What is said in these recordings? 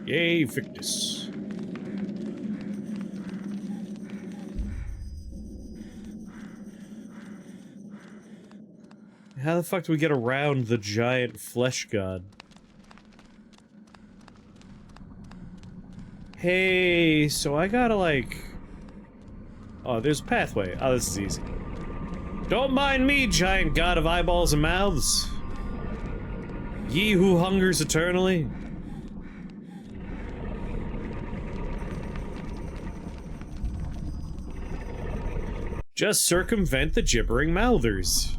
Yay, Victus. How the fuck do we get around the giant flesh god? Hey, so I gotta like... Oh, there's a pathway. Oh, this is easy. Don't mind me, giant god of eyeballs and mouths. Ye who hungers eternally. Just circumvent the gibbering mouthers.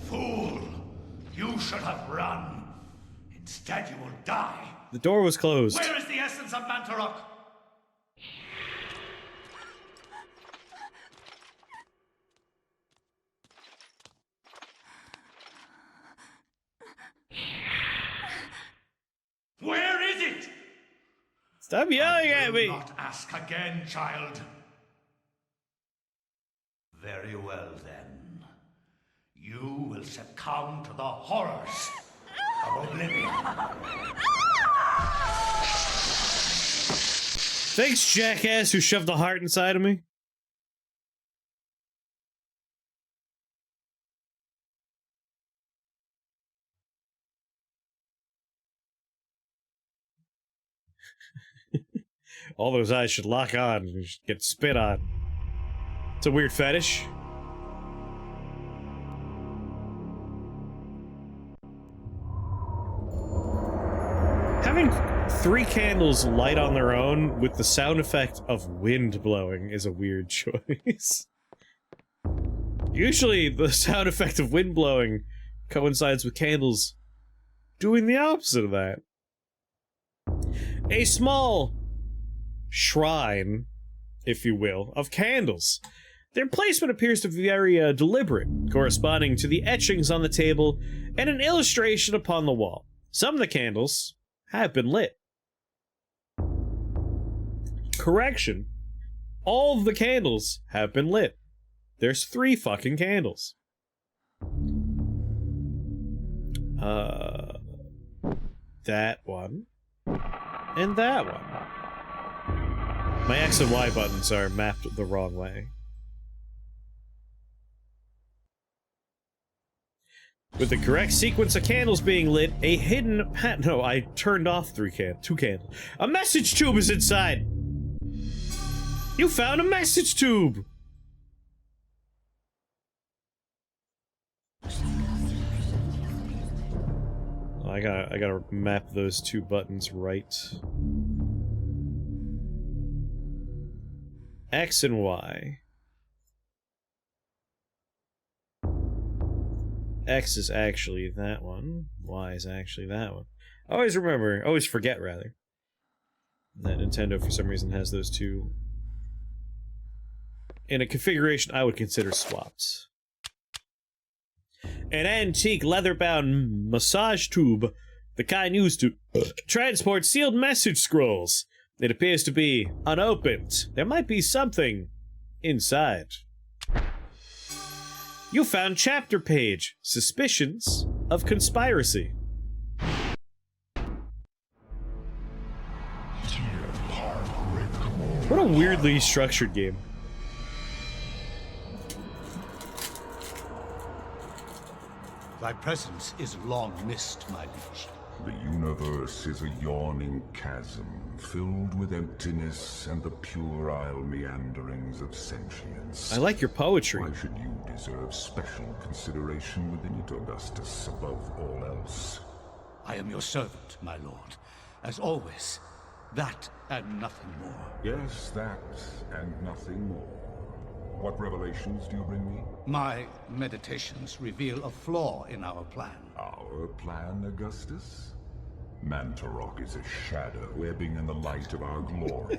Fool! You should have run. Instead, you will die. The door was closed. Where is the essence of Mantarok? Where is it? Stop yelling at me! Do not ask again, child. Very well, then. You will succumb to the horrors of oblivion. Thanks, jackass who shoved the heart inside of me. All those eyes should lock on and just get spit on. It's a weird fetish. Having 3 candles light on their own with the sound effect of wind blowing is a weird choice. Usually, the sound effect of wind blowing coincides with candles doing the opposite of that. A small shrine, if you will, of candles. Their placement appears to be very deliberate, corresponding to the etchings on the table and an illustration upon the wall. Some of the candles have been lit. Correction. All of the candles have been lit. There's 3 fucking candles. That one. And that one. My X and Y buttons are mapped the wrong way. With the correct sequence of candles being lit, a hidden no, I turned off 2 candles. A message tube is inside! You found a message tube! I gotta map those 2 buttons right. X and Y. X is actually that one. Y is actually that one. Always forget rather, that Nintendo for some reason has those 2 in a configuration I would consider swapped. An antique leather-bound massage tube, the kind used to transport sealed message scrolls. It appears to be unopened. There might be something inside. You found chapter page. Suspicions of conspiracy. What a weirdly structured game. Thy presence is long missed, my liege. The universe is a yawning chasm, filled with emptiness and the puerile meanderings of sentience. I like your poetry. Why should you deserve special consideration within it, Augustus, above all else? I am your servant, my lord. As always, that and nothing more. Yes, that and nothing more. What revelations do you bring me? My meditations reveal a flaw in our plan. Our plan, Augustus? Mantarok is a shadow ebbing in the light of our glory.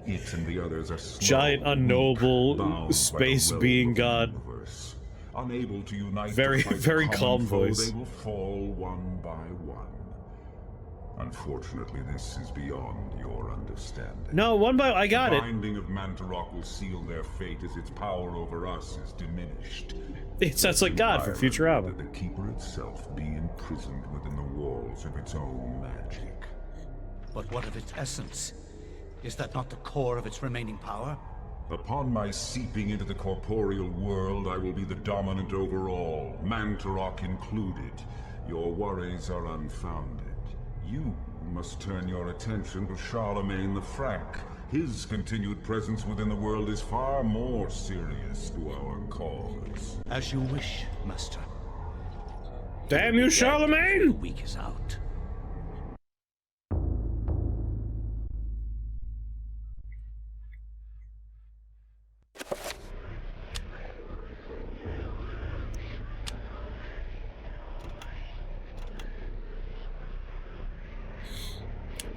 It and the others are slow, giant, unknowable space being god. Universe. Unable to unite Very, to fight very a calm common foe, voice. they will fall one by one. Unfortunately, this is beyond your understanding. No, I got the it. The binding of Mantarok will seal their fate as its power over us is diminished. It sounds like God from Futurama. That the Keeper itself be imprisoned within the walls of its own magic. But what of its essence? Is that not the core of its remaining power? Upon my seeping into the corporeal world, I will be the dominant over all, Mantarok included. Your worries are unfounded. You must turn your attention to Charlemagne the Frank. His continued presence within the world is far more serious to our cause. As you wish, Master. Damn you, Charlemagne! The week is out.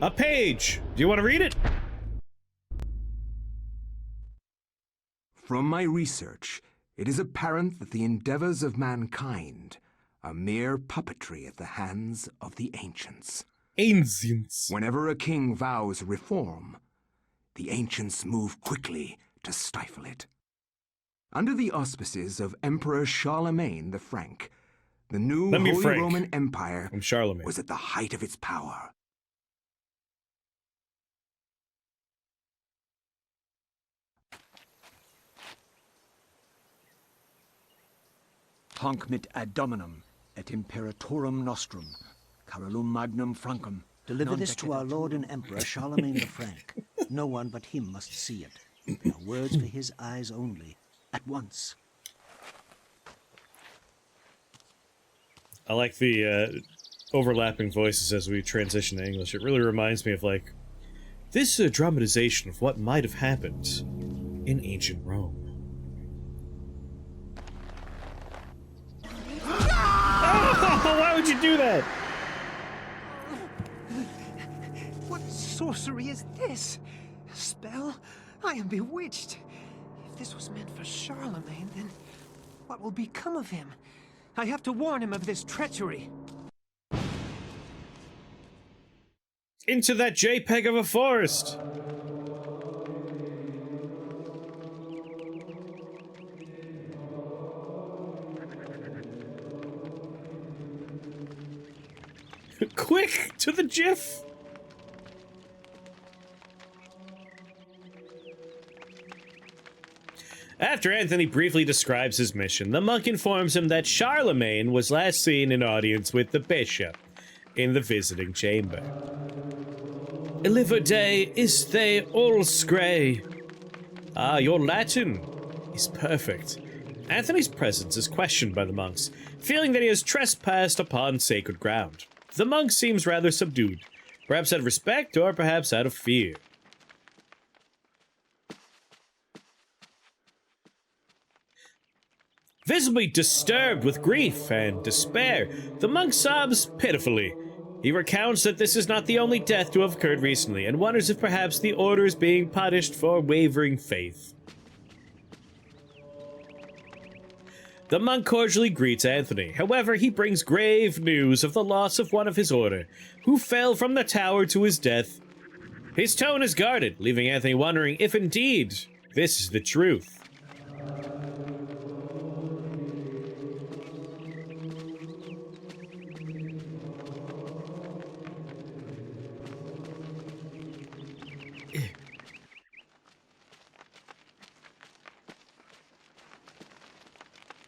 A page! Do you want to read it? From my research, it is apparent that the endeavors of mankind are mere puppetry at the hands of the ancients. Ancients. Whenever a king vows reform, the ancients move quickly to stifle it. Under the auspices of Emperor Charlemagne the Frank, the new Holy Roman Empire was at the height of its power. Hanc mit ad dominum et imperatorum nostrum, Carolum magnum Francum. Deliver this to our Lord and Emperor Charlemagne the Frank. No one but him must see it. They are words for his eyes only. At once. I like the overlapping voices as we transition to English. It really reminds me of, like, this dramatization of what might have happened in ancient Rome. Oh, why would you do that? What sorcery is this? A spell? I am bewitched. If this was meant for Charlemagne, then what will become of him? I have to warn him of this treachery. Into that JPEG of a forest! Quick! To the GIF! After Anthony briefly describes his mission, the monk informs him that Charlemagne was last seen in audience with the bishop in the visiting chamber. Iliverde iste olscre. Ah, your Latin is perfect. Anthony's presence is questioned by the monks, feeling that he has trespassed upon sacred ground. The monk seems rather subdued, perhaps out of respect or perhaps out of fear. Visibly disturbed with grief and despair, the monk sobs pitifully. He recounts that this is not the only death to have occurred recently, and wonders if perhaps the order is being punished for wavering faith. The monk cordially greets Anthony. However, he brings grave news of the loss of one of his order, who fell from the tower to his death. His tone is guarded, leaving Anthony wondering if indeed this is the truth.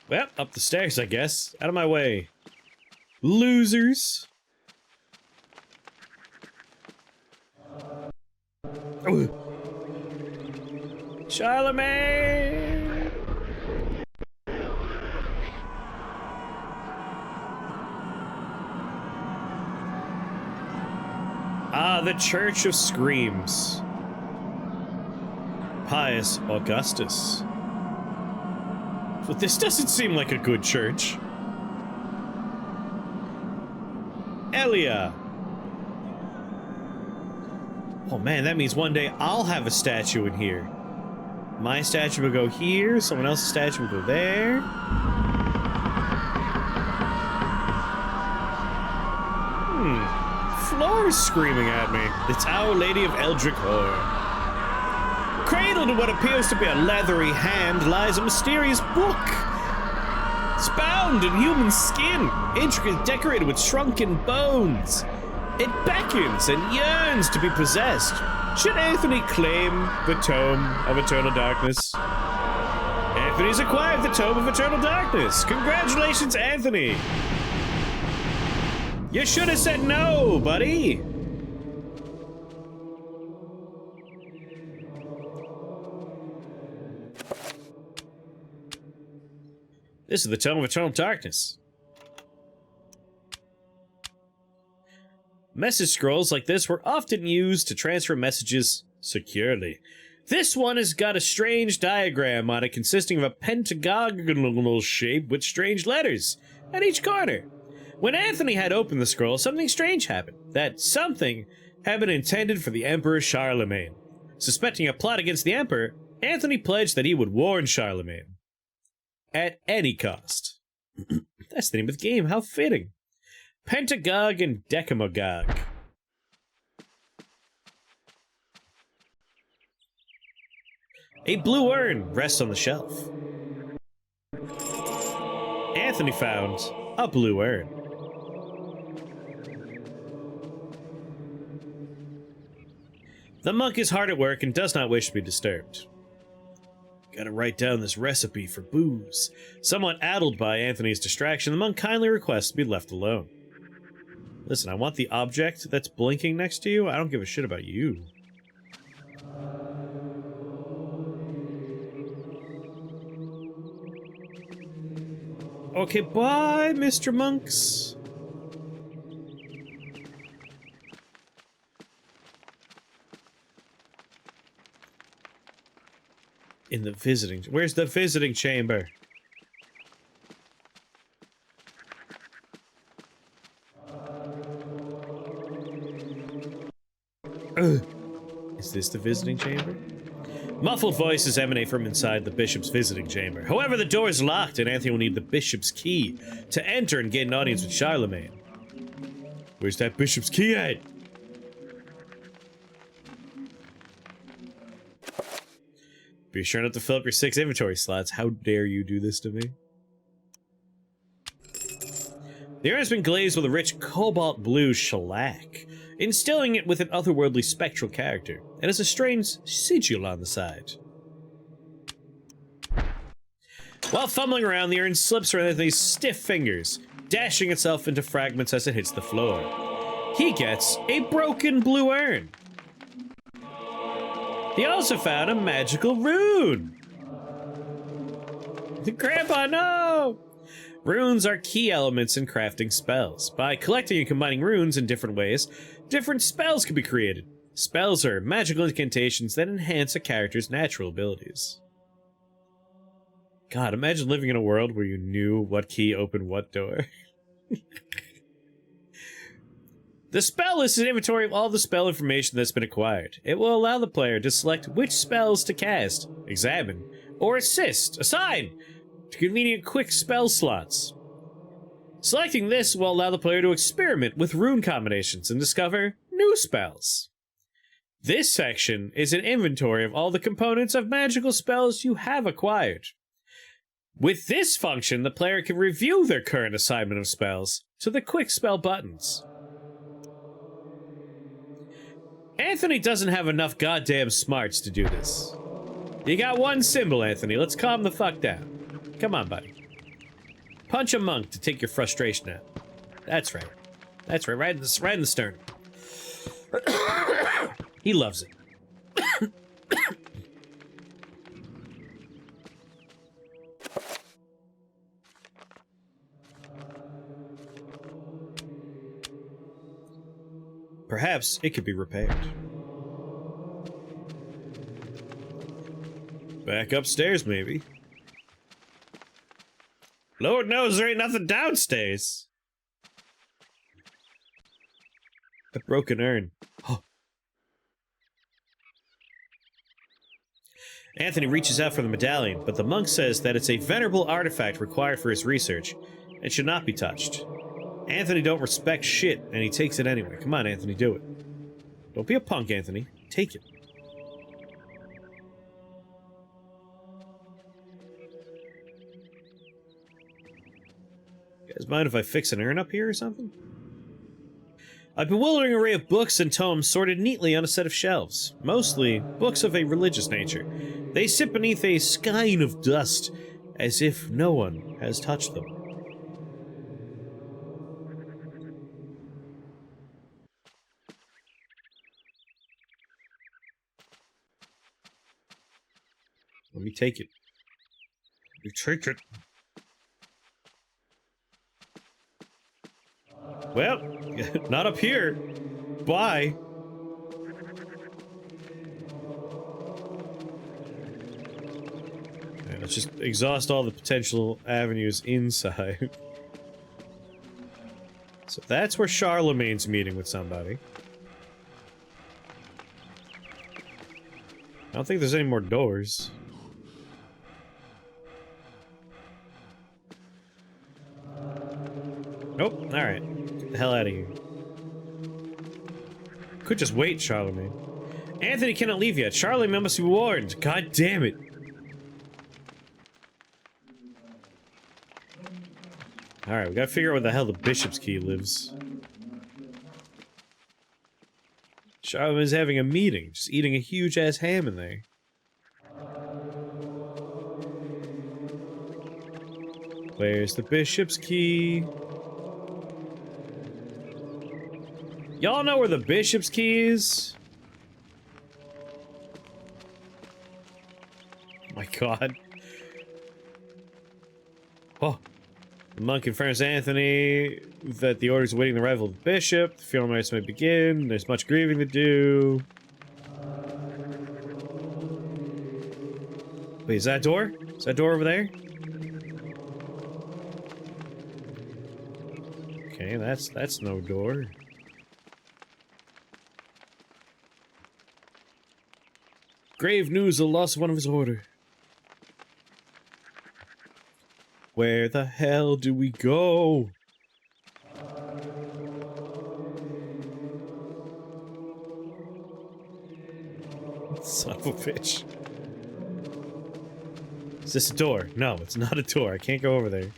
Well, up the stairs, I guess. Out of my way. Losers. Ooh. Charlemagne! Ah, the Church of Screams. Pius Augustus. But this doesn't seem like a good church. Elia. Oh man, that means one day I'll have a statue in here. My statue will go here, someone else's statue will go there. floor screaming at me. It's Our Lady of Eldrick Horror. Cradled in what appears to be a leathery hand lies a mysterious book. It's bound in human skin, intricately decorated with shrunken bones. It beckons and yearns to be possessed. Should Anthony claim the Tome of Eternal Darkness? Anthony's acquired the Tome of Eternal Darkness. Congratulations, Anthony. You should have said no, buddy. This is the Tome of Eternal Darkness. Message scrolls like this were often used to transfer messages securely. This one has got a strange diagram on it consisting of a pentagonal shape with strange letters at each corner. When Anthony had opened the scroll, something strange happened. That something had been intended for the Emperor Charlemagne. Suspecting a plot against the Emperor, Anthony pledged that he would warn Charlemagne. At any cost. That's the name of the game, how fitting. Pentagog and Decamagog. A blue urn rests on the shelf. Anthony found a blue urn. The monk is hard at work and does not wish to be disturbed. Gotta write down this recipe for booze. Somewhat addled by Anthony's distraction, the monk kindly requests to be left alone. Listen, I want the object that's blinking next to you. I don't give a shit about you. Okay, bye, Mr. Monks. In the visiting... Where's the visiting chamber? Ugh. Is this the visiting chamber? Muffled voices emanate from inside the bishop's visiting chamber. However, the door is locked and Anthony will need the bishop's key to enter and get an audience with Charlemagne. Where's that bishop's key at? Be sure not to fill up your 6 inventory slots. How dare you do this to me? The urn has been glazed with a rich cobalt blue shellac, instilling it with an otherworldly spectral character. It has a strange sigil on the side. While fumbling around, the urn slips around Anthony's stiff fingers, dashing itself into fragments as it hits the floor. He gets a broken blue urn. He also found a magical rune. Grandpa, no! Runes are key elements in crafting spells. By collecting and combining runes in different ways, different spells can be created. Spells are magical incantations that enhance a character's natural abilities. God, imagine living in a world where you knew what key opened what door. The spell list is an inventory of all the spell information that's been acquired. It will allow the player to select which spells to cast, examine, or assign to convenient quick spell slots. Selecting this will allow the player to experiment with rune combinations and discover new spells. This section is an inventory of all the components of magical spells you have acquired. With this function, the player can review their current assignment of spells to the quick spell buttons. Anthony doesn't have enough goddamn smarts to do this. You got one symbol, Anthony. Let's calm the fuck down. Come on, buddy. Punch a monk to take your frustration out. That's right. That's right. Right in the sternum. He loves it. Perhaps it could be repaired. Back upstairs, maybe. Lord knows there ain't nothing downstairs. A broken urn. Oh. Anthony reaches out for the medallion, but the monk says that it's a venerable artifact required for his research and should not be touched. Anthony don't respect shit, and he takes it anyway. Come on, Anthony, do it. Don't be a punk, Anthony. Take it. You guys mind if I fix an urn up here or something? A bewildering array of books and tomes sorted neatly on a set of shelves. Mostly books of a religious nature. They sit beneath a skein of dust, as if no one has touched them. Let me take it. Let me take it. Well, not up here. Bye. Okay, let's just exhaust all the potential avenues inside. So that's where Charlemagne's meeting with somebody. I don't think there's any more doors. Nope, alright. Get the hell out of here. Could just wait, Charlemagne. Anthony cannot leave yet. Charlemagne must be warned. God damn it. Alright, we gotta figure out where the hell the bishop's key lives. Charlemagne's having a meeting, just eating a huge ass ham in there. Where's the bishop's key? Y'all know where the bishop's key is? Oh my god. Oh. The monk informs Anthony that the order is awaiting the arrival of the bishop. The funeral rites may begin. There's much grieving to do. Wait, is that a door? Is that a door over there? Okay, that's no door. Grave news of the loss of one of his order. Where the hell do we go? Son of a bitch. Is this a door? No, it's not a door. I can't go over there.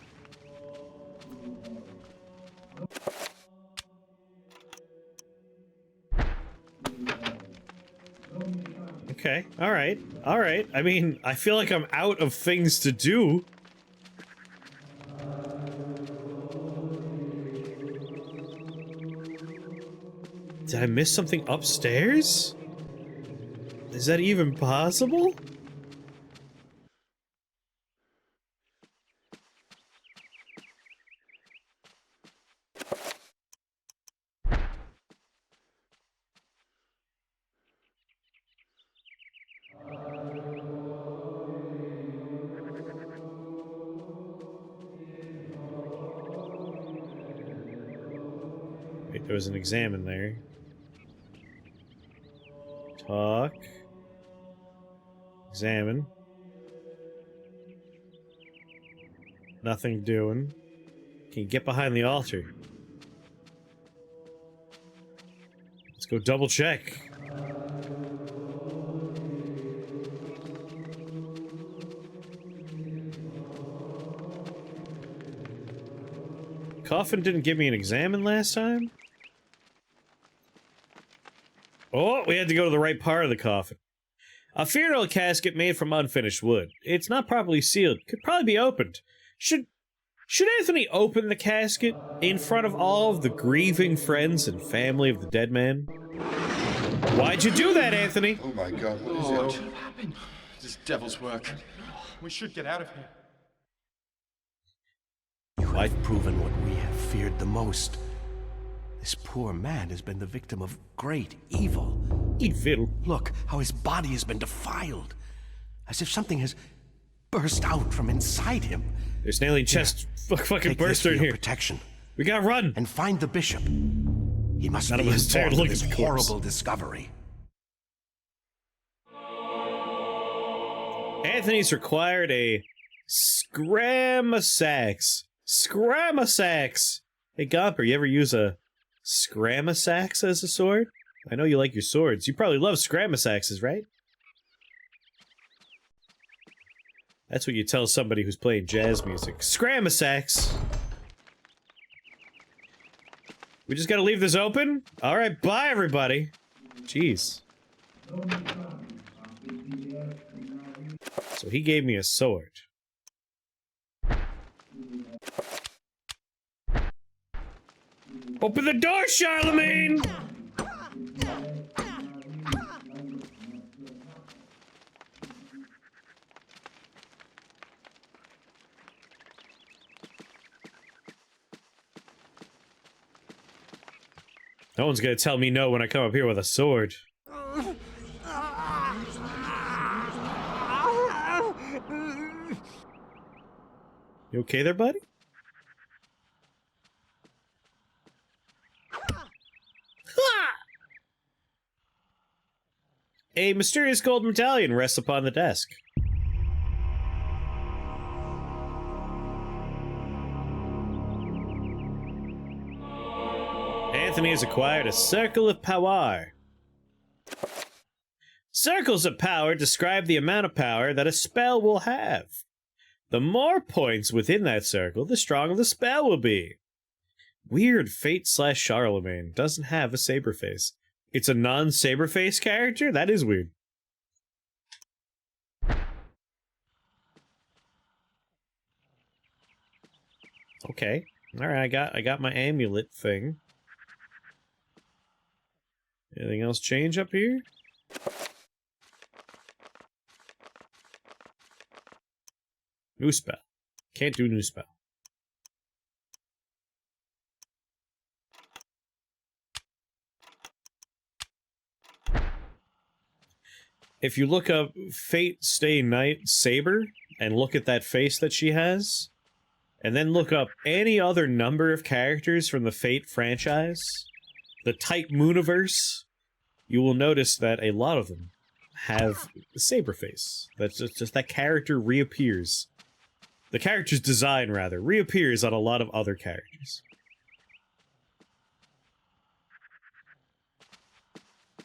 Okay, alright, alright. I mean, I feel like I'm out of things to do. Did I miss something upstairs? Is that even possible? Wait, there was an exam in there. Talk. Examine. Nothing doing. Can you get behind the altar? Let's go double check. Coffin didn't give me an examine last time? Oh, we had to go to the right part of the coffin. A funeral casket made from unfinished wood. It's not properly sealed. Could probably be opened. Should Anthony open the casket in front of all of the grieving friends and family of the dead man? Why'd you do that, Anthony? Oh my god, what is Lord, it? what happened? This devil's work. We should get out of here. You have proven what we have feared the most. This poor man has been the victim of great evil. Evil. Look how his body has been defiled. As if something has burst out from inside him. There's an alien chest fucking Take this burst for in your here. protection. We gotta run. And find the bishop. He must None be of us dared informed look of this at the corpse. horrible discovery. Anthony's required a scramasax. Scramasax. Hey, Gomper, you ever use a Scramasax as a sword? I know you like your swords. You probably love Scramasaxes, right? That's what you tell somebody who's playing jazz music. Scramasax! We just gotta leave this open? Alright, bye everybody! Jeez. So he gave me a sword. Open the door, Charlemagne! No one's gonna tell me no when I come up here with a sword. You okay there, buddy? A mysterious gold medallion rests upon the desk. Anthony has acquired a Circle of Power. Circles of power describe the amount of power that a spell will have. The more points within that circle, the stronger the spell will be. Weird, Fate/Charlemagne doesn't have a Saberface. It's a non-Saberface character? That is weird. Okay. Alright, I got my amulet thing. Anything else change up here? New spell. Can't do new spell. If you look up Fate Stay Night Saber and look at that face that she has, and then look up any other number of characters from the Fate franchise, the Type Mooniverse, you will notice that a lot of them have the Saber face. That's just that character reappears. The character's design, rather, reappears on a lot of other characters.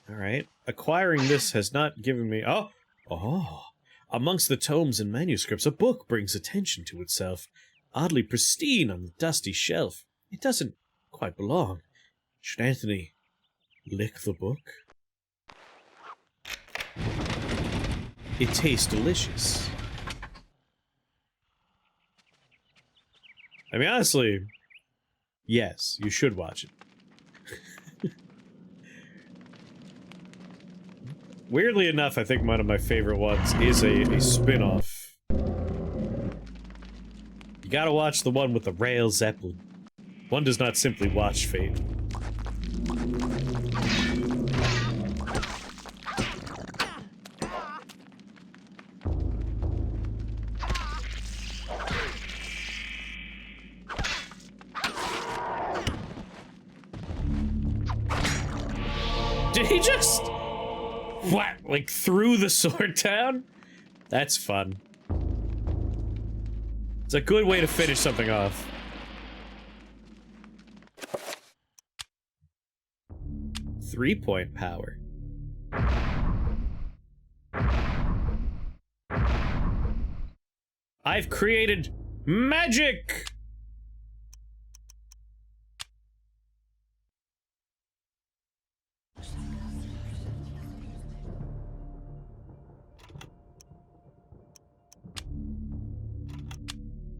Alright. Acquiring this has not given me... Oh! Amongst the tomes and manuscripts, a book brings attention to itself. Oddly pristine on the dusty shelf. It doesn't quite belong. Should Anthony lick the book? It tastes delicious. I mean, honestly, yes, you should watch it. Weirdly enough, I think one of my favorite ones is a spin-off. You gotta watch the one with the Rail Zeppelin. One does not simply watch Fate. Did he just... What? Like, threw the sword down? That's fun. It's a good way to finish something off. Three-point power. I've created magic!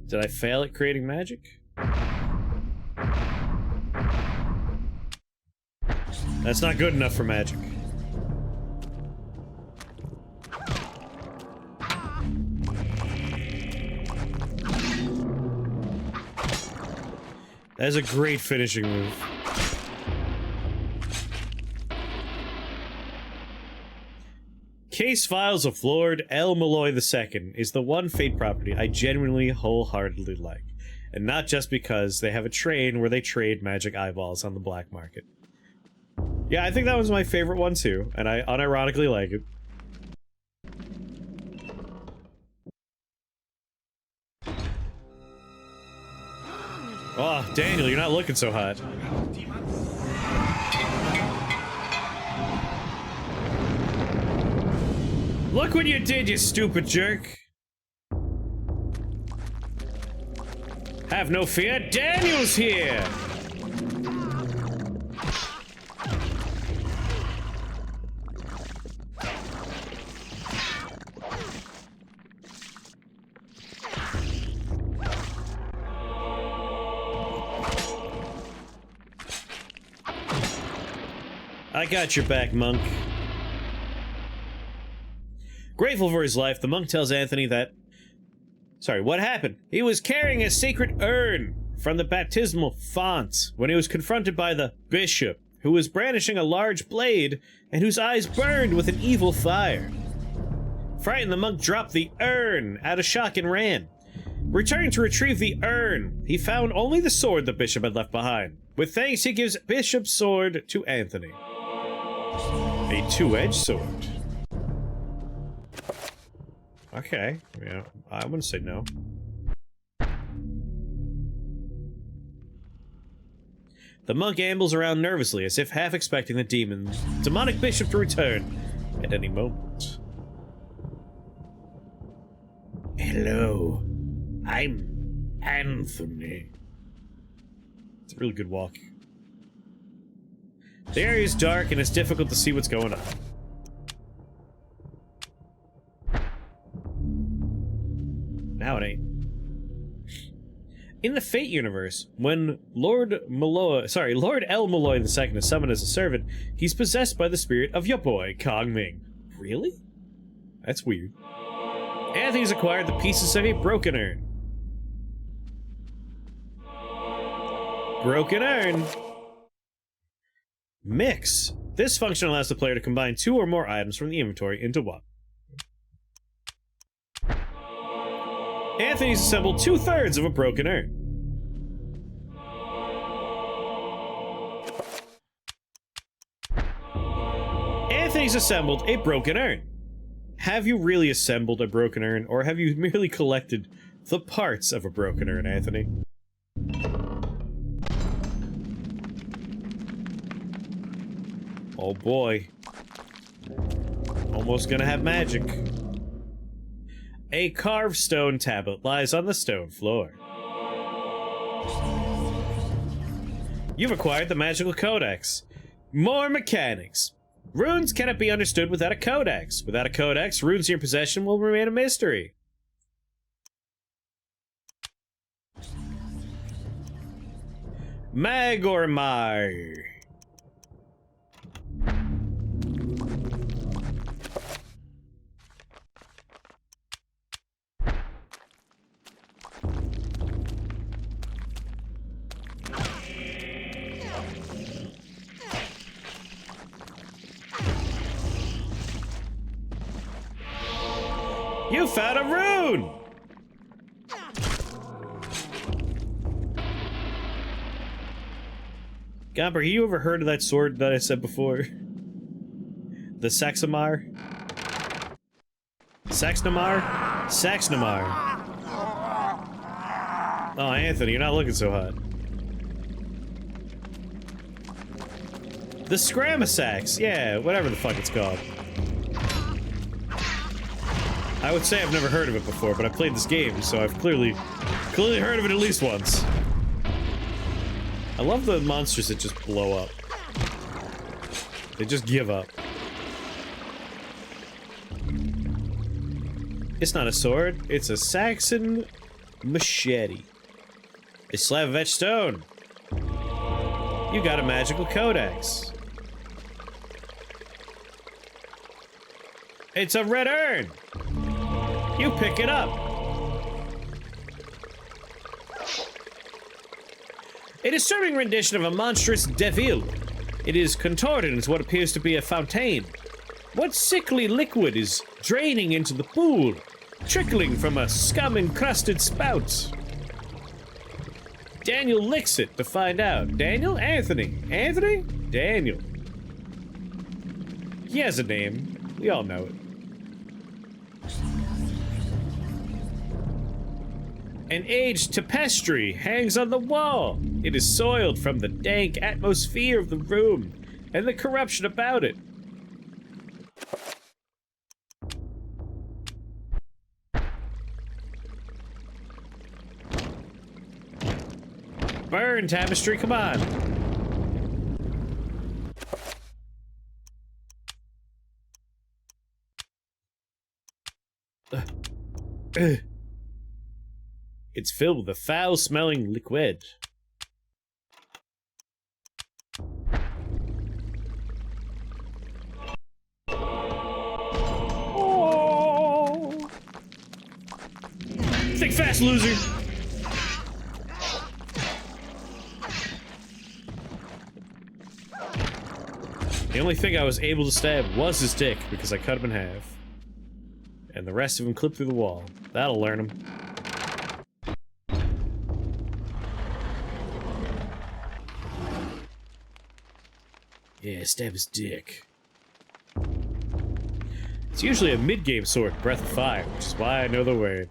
Did I fail at creating magic? That's not good enough for magic. That is a great finishing move. Case Files of Lord L. Malloy II is the one Fate property I genuinely wholeheartedly like. And not just because they have a train where they trade magic eyeballs on the black market. Yeah, I think that was my favorite one too, and I unironically like it. Oh, Daniel, you're not looking so hot. Look what you did, you stupid jerk. Have no fear, Daniel's here! I got your back, monk. Grateful for his life, the monk tells Anthony that... Sorry, what happened? He was carrying a sacred urn from the baptismal font when he was confronted by the bishop, who was brandishing a large blade and whose eyes burned with an evil fire. Frightened, the monk dropped the urn out of shock and ran. Returning to retrieve the urn, he found only the sword the bishop had left behind. With thanks, he gives Bishop's sword to Anthony. A two-edged sword. Okay, yeah, I wouldn't say no. The monk ambles around nervously, as if half expecting the demonic bishop to return at any moment. Hello, I'm Anthony. It's a really good walk. The area is dark and it's difficult to see what's going on. Now it ain't. In the Fate universe, when Lord L. Malloy II is summoned as a servant, he's possessed by the spirit of your boy, Kong Ming. Really? That's weird. Anthony's acquired the pieces of a broken urn. Broken urn. Mix. This function allows the player to combine two or more items from the inventory into one. Anthony's assembled 2/3 of a broken urn. Anthony's assembled a broken urn. Have you really assembled a broken urn, or have you merely collected the parts of a broken urn, Anthony? Oh boy. Almost gonna have magic. A carved stone tablet lies on the stone floor. You've acquired the magical codex. More mechanics. Runes cannot be understood without a codex. Without a codex, runes in your possession will remain a mystery. Magormar. You found a rune! Gomper, you ever heard of that sword that I said before? The Saxamar? Saxnamar? Saxnamar. Oh, Anthony, you're not looking so hot. The Scramasax, yeah, whatever the fuck it's called. I would say I've never heard of it before, but I played this game, so I've clearly heard of it at least once. I love the monsters that just blow up. They just give up. It's not a sword, it's a Saxon machete. A slab of etched stone. You got a magical codex. It's a red urn. You pick it up. A disturbing rendition of a monstrous devil. It is contorted into what appears to be a fountain. What sickly liquid is draining into the pool, trickling from a scum-encrusted spout? Daniel licks it to find out. Daniel? Anthony. Anthony? Daniel. He has a name. We all know it. An aged tapestry hangs on the wall. It is soiled from the dank atmosphere of the room and the corruption about it. Burn, tapestry, come on. It's filled with a foul-smelling liquid. Oh. Think fast, loser! The only thing I was able to stab was his dick, because I cut him in half. And the rest of him clipped through the wall. That'll learn him. Yeah, stab his dick. It's usually a mid-game sword, Breath of Fire, which is why I know the word.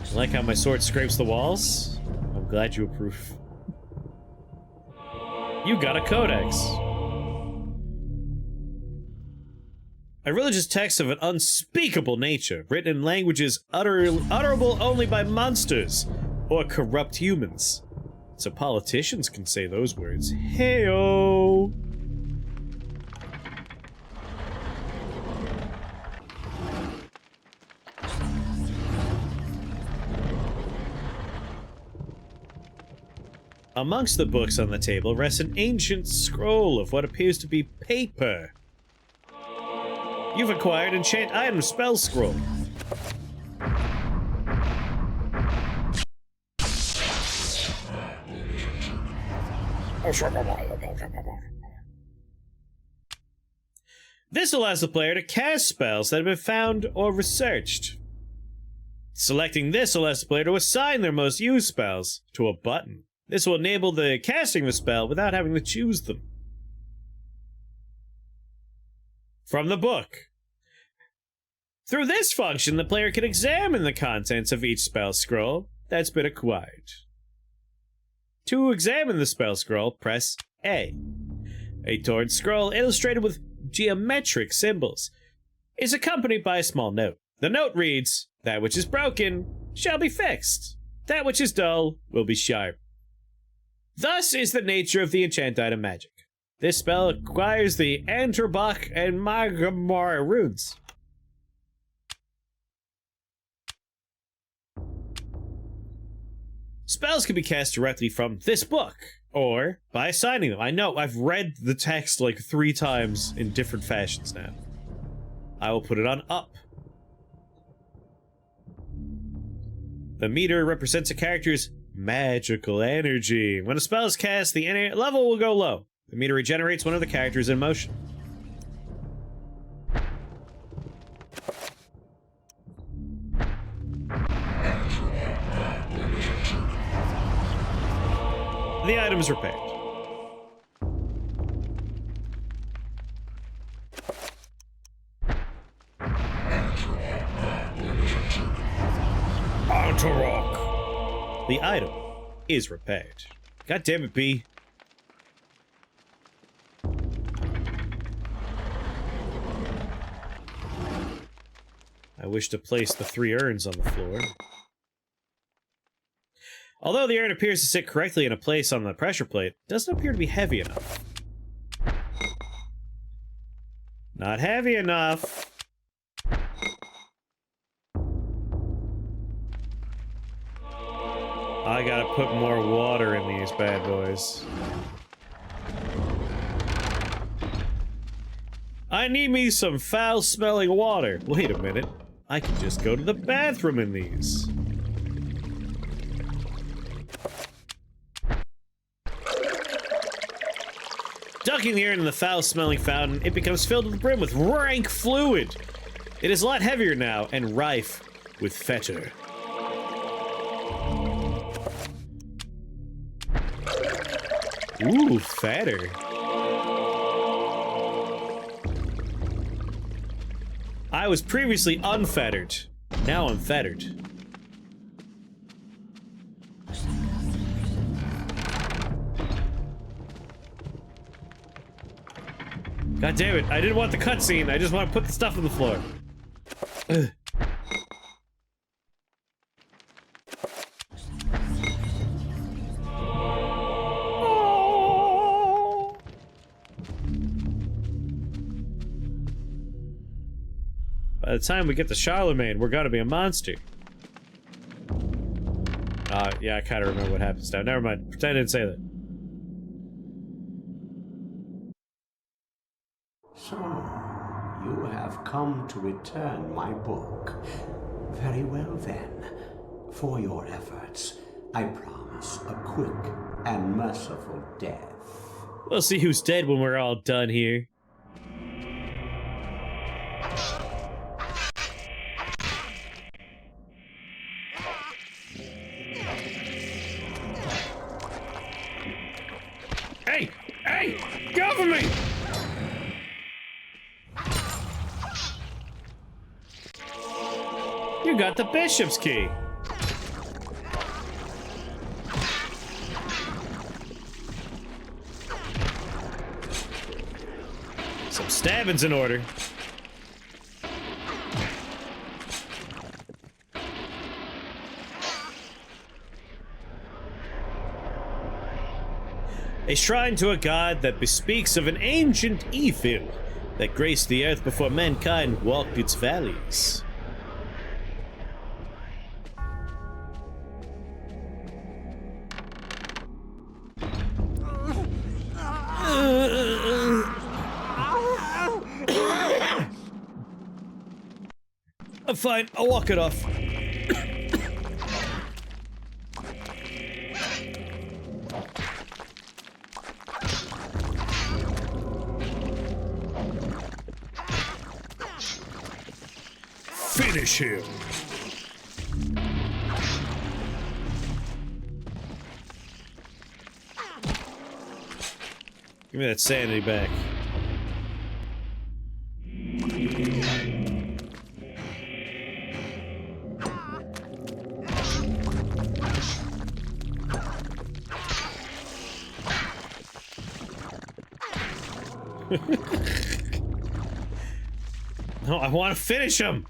You like how my sword scrapes the walls? I'm glad you approve. You got a codex. A religious text of an unspeakable nature, written in languages utterable only by monsters or corrupt humans. So politicians can say those words. Heyo! Amongst the books on the table rests an ancient scroll of what appears to be paper. You've acquired enchant item spell scroll. This allows the player to cast spells that have been found or researched. Selecting this allows the player to assign their most used spells to a button. This will enable the casting of a spell without having to choose them. From the book. Through this function, the player can examine the contents of each spell scroll that's been acquired. To examine the spell scroll, press A. A torn scroll illustrated with geometric symbols is accompanied by a small note. The note reads, "That which is broken shall be fixed. That which is dull will be sharp." Thus is the nature of the enchant item magic. This spell acquires the Antrobach and Magamar runes. Spells can be cast directly from this book, or by assigning them. I know, I've read the text like 3 times in different fashions now. I will put it on up. The meter represents a character's magical energy. When a spell is cast, the level will go low. The meter regenerates when the character is in motion. The item is repaired. The item is repaired. God damn it, B. I wish to place the 3 urns on the floor. Although the urn appears to sit correctly in a place on the pressure plate, it doesn't appear to be heavy enough. Not heavy enough. I gotta put more water in these bad boys. I need me some foul-smelling water. Wait a minute. I can just go to the bathroom in these. Ducking the urn in the foul-smelling fountain, it becomes filled to the brim with rank fluid. It is a lot heavier now and rife with fetor. Ooh, fatter. I was previously unfettered. Now I'm fettered. God damn it, I didn't want the cutscene, I just want to put the stuff on the floor. Ugh. By the time we get to Charlemagne, we're gonna be a monster. Yeah, I kinda remember what happens now. Never mind, pretend I didn't say that. So, you have come to return my book. Very well then. For your efforts, I promise a quick and merciful death. We'll see who's dead when we're all done here. Hey! Hey! Get off of me! You got the bishop's key. Some stabbing's in order. A shrine to a god that bespeaks of an ancient evil that graced the earth before mankind walked its valleys. I'm fine, I'll walk it off. Finish him. Give me that sanity back. No, I want to finish him.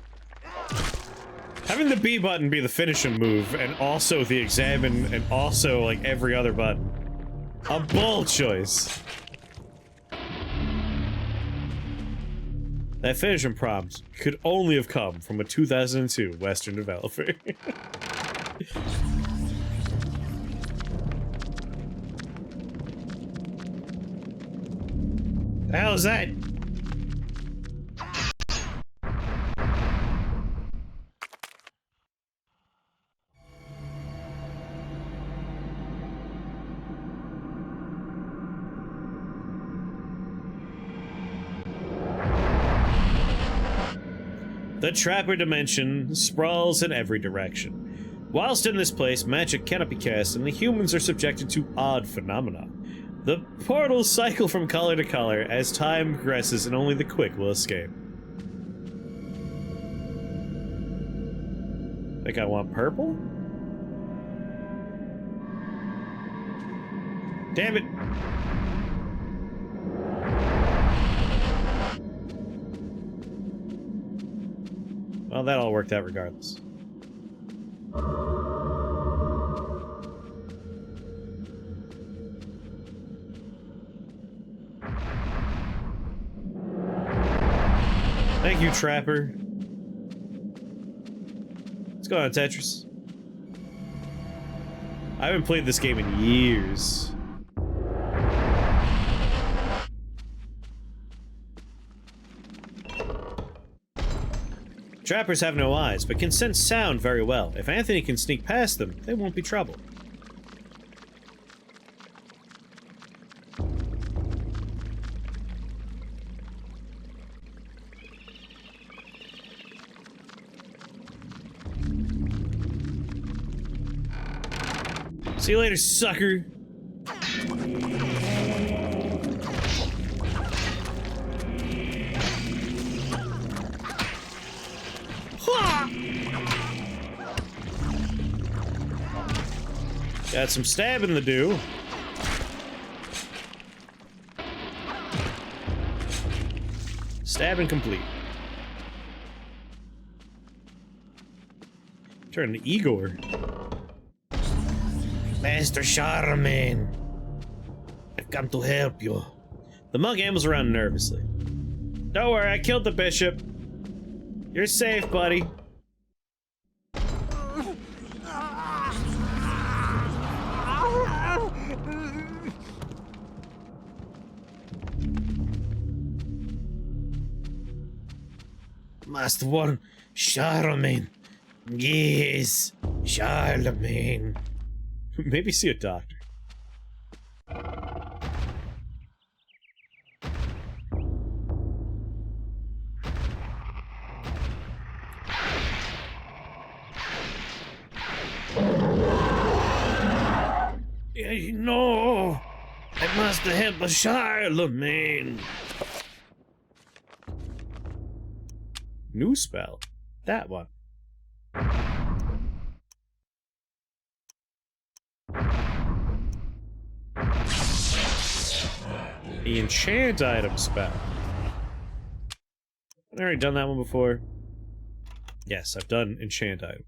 Having the B button be the finish him move, and also the examine, and also like every other button. A bold choice. That finish him prompt could only have come from a 2002 Western developer. The hell is that? The Trapper dimension sprawls in every direction. Whilst in this place, magic cannot be cast, and the humans are subjected to odd phenomena. The portals cycle from color to color as time progresses, and only the quick will escape. Think I want purple? Damn it! Well, that all worked out regardless. Thank you, Trapper. What's going on, Tetris? I haven't played this game in years. Trappers have no eyes, but can sense sound very well. If Anthony can sneak past them, they won't be trouble. See you later, sucker! Got some stabbing to do. Stabbing complete. Turn to Igor. Master Charlemagne, I've come to help you. The monk ambles around nervously. Don't worry, I killed the bishop. You're safe, buddy. Master One, Charlemagne. Yes, Charlemagne. Maybe see a doctor. No, I must help a Charlemagne. New spell. That one. The enchant item spell. I've already done that one before. Yes, I've done enchant item.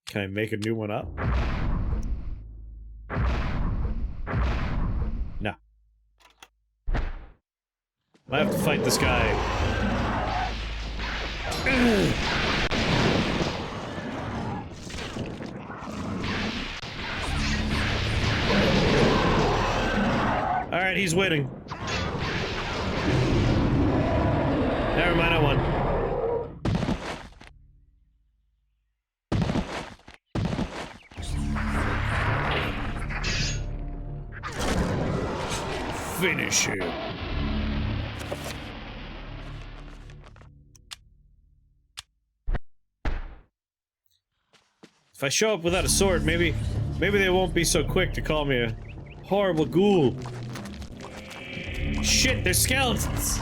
Can I make a new one up? No. I have to fight this guy. Alright, he's winning. Never mind, I won. Finish him. If I show up without a sword, maybe they won't be so quick to call me a horrible ghoul. Shit, they're skeletons!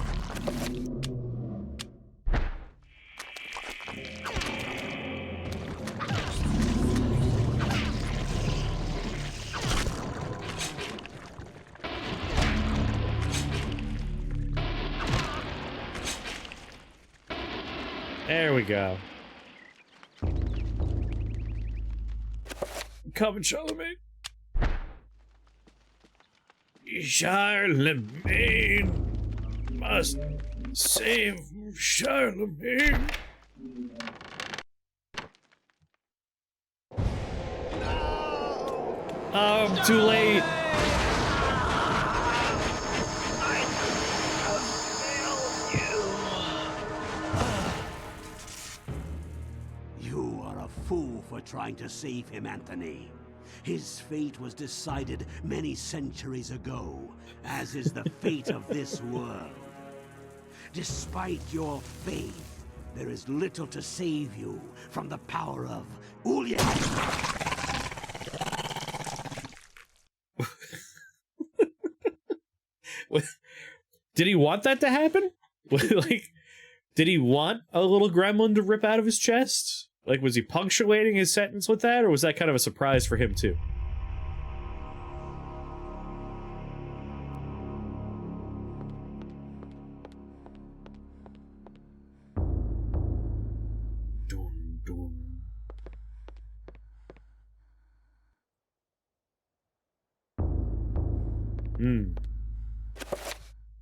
There we go. Come, Charlemagne. Charlemagne must save Charlemagne. Oh, I'm too late. You are a fool for trying to save him, Anthony. His fate was decided many centuries ago, as is the fate of this world. Despite your faith, there is little to save you from the power of Ulya. Did he want that to happen? Like, did he want a little gremlin to rip out of his chest? Like, was he punctuating his sentence with that, or was that kind of a surprise for him, too? Dun, dun.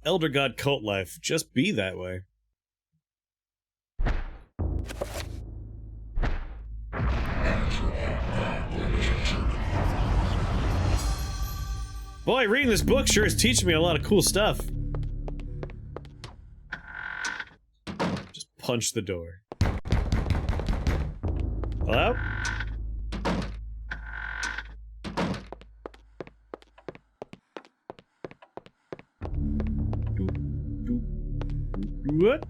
Elder God cult life. Just be that way. Boy, reading this book sure is teaching me a lot of cool stuff. Just punch the door. Hello? What?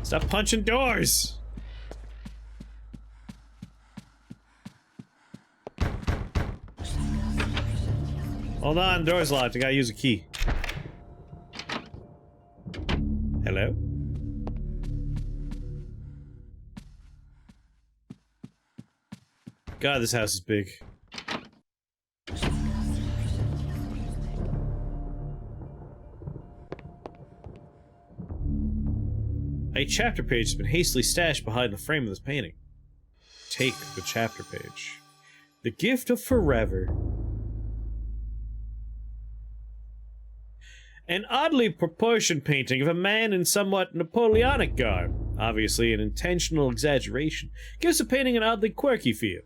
Stop punching doors! Hold on, door's locked. I gotta use a key. Hello? God, this house is big. A chapter page has been hastily stashed behind the frame of this painting. Take the chapter page. The gift of forever. An oddly proportioned painting of a man in somewhat Napoleonic garb, obviously an intentional exaggeration, gives the painting an oddly quirky feel.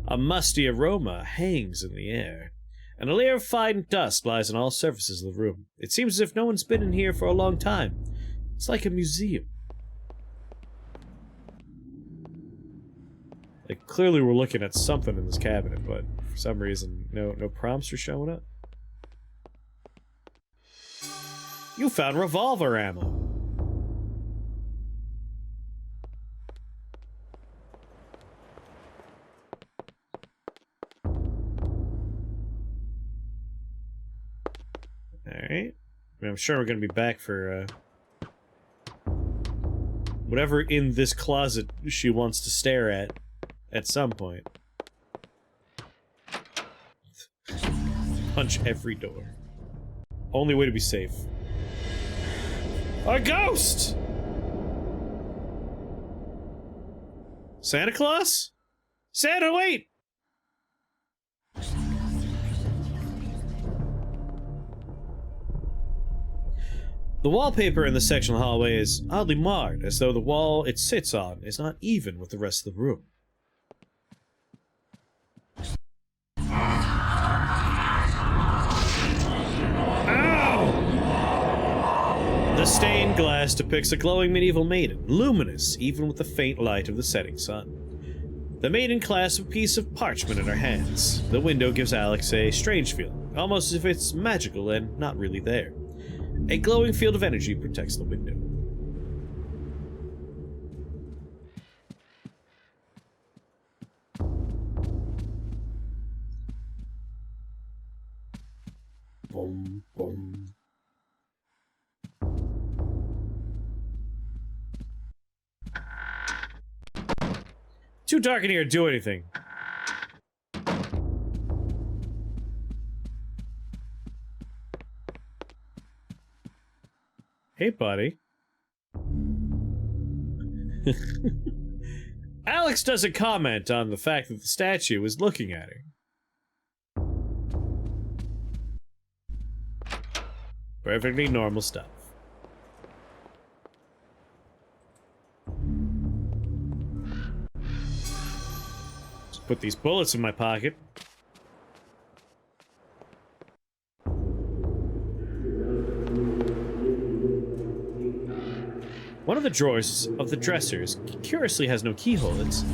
A musty aroma hangs in the air, and a layer of fine dust lies on all surfaces of the room. It seems as if no one's been in here for a long time. It's like a museum. Like, clearly we're looking at something in this cabinet, but for some reason, no prompts are showing up. You found revolver ammo. Alright. I'm sure we're gonna be back for, whatever in this closet she wants to stare at some point. Punch every door. Only way to be safe. A ghost! Santa Claus? Santa, wait! The wallpaper in the sectional hallway is oddly marred, as though the wall it sits on is not even with the rest of the room. Ow! The stained glass depicts a glowing medieval maiden, luminous even with the faint light of the setting sun. The maiden clasps a piece of parchment in her hands. The window gives Alex a strange feeling, almost as if it's magical and not really there. A glowing field of energy protects the window. Boom, boom. Too dark in here to do anything. Hey, buddy. Alex doesn't comment on the fact that the statue is looking at her. Perfectly normal stuff. Just put these bullets in my pocket. One of the drawers of the dressers curiously has no keyhole. It's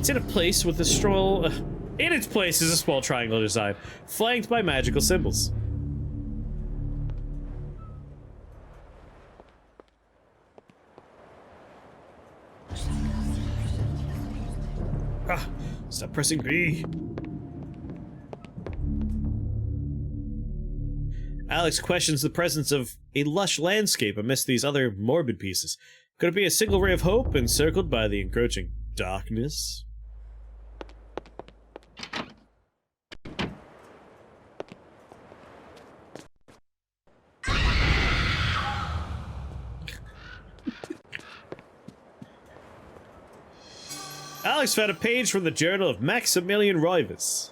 in a place with a stroll. In its place is a small triangle design, flanked by magical symbols. Ah, stop pressing B. Alex questions the presence of a lush landscape amidst these other morbid pieces. Could it be a single ray of hope encircled by the encroaching darkness? Alex found a page from the journal of Maximilian Roivas.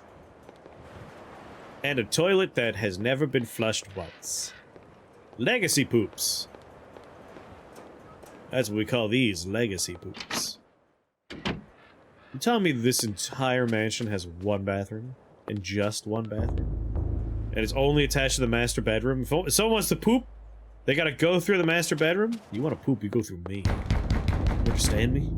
And a toilet that has never been flushed once. Legacy poops. That's what we call these, legacy poops. You telling me this entire mansion has one bathroom? And just one bathroom? And it's only attached to the master bedroom? If someone wants to poop, they gotta go through the master bedroom? You wanna poop, you go through me. You understand me?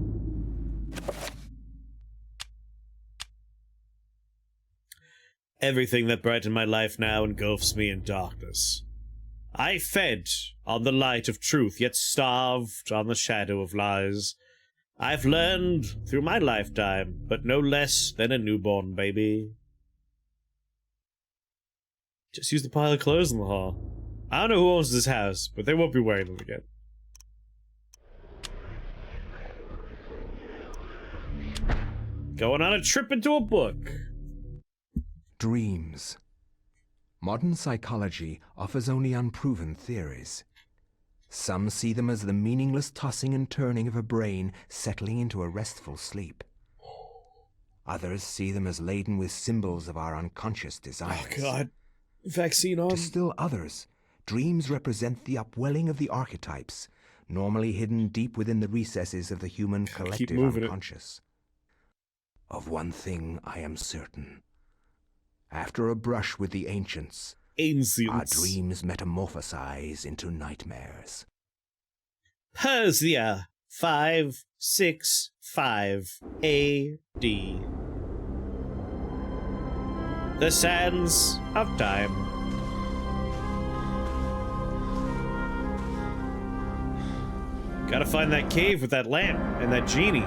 Everything that brightened my life now engulfs me in darkness. I fed on the light of truth, yet starved on the shadow of lies. I've learned through my lifetime, but no less than a newborn baby. Just use the pile of clothes in the hall. I don't know who owns this house, but they won't be wearing them again. Going on a trip into a book. Dreams. Modern psychology offers only unproven theories. Some see them as the meaningless tossing and turning of a brain settling into a restful sleep. Others see them as laden with symbols of our unconscious desires. Oh, God. Vaccine on. To still others, dreams represent the upwelling of the archetypes, normally hidden deep within the recesses of the human collective unconscious. Of one thing I am certain. After a brush with the ancients, our dreams metamorphosize into nightmares. Persia, 565 AD. The sands of time. Gotta find that cave with that lamp and that genie.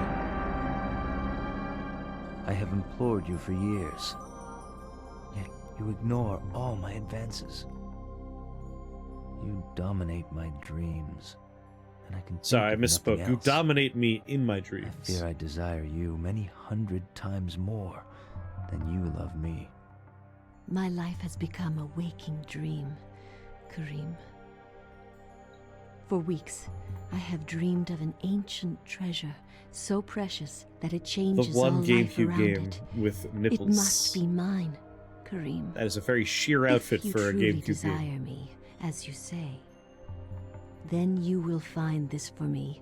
I have implored you for years, yet you ignore all my advances. You dominate my dreams, and I can. Sorry, I misspoke. You dominate me in my dreams. I fear I desire you many 100 times more than you love me. My life has become a waking dream, Karim. For weeks, I have dreamed of an ancient treasure so precious that it changes all life around it. With nipples. It must be mine, Karim. That is a very sheer outfit for a GameCube game. If you truly desire me, as you say, then you will find this for me.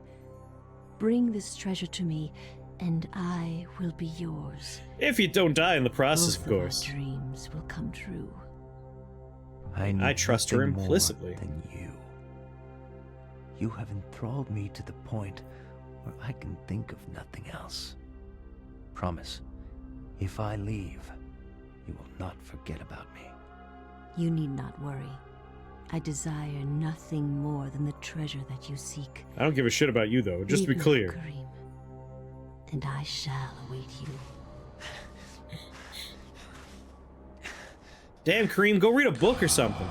Bring this treasure to me, and I will be yours. If you don't die in the process, Both of course. Our dreams will come true. I trust her implicitly. Than you. You have enthralled me to the point where I can think of nothing else. Promise, if I leave, you will not forget about me. You need not worry. I desire nothing more than the treasure that you seek. I don't give a shit about you, though, just to be clear. Karim, and I shall await you. Damn, Kareem, go read a book or something.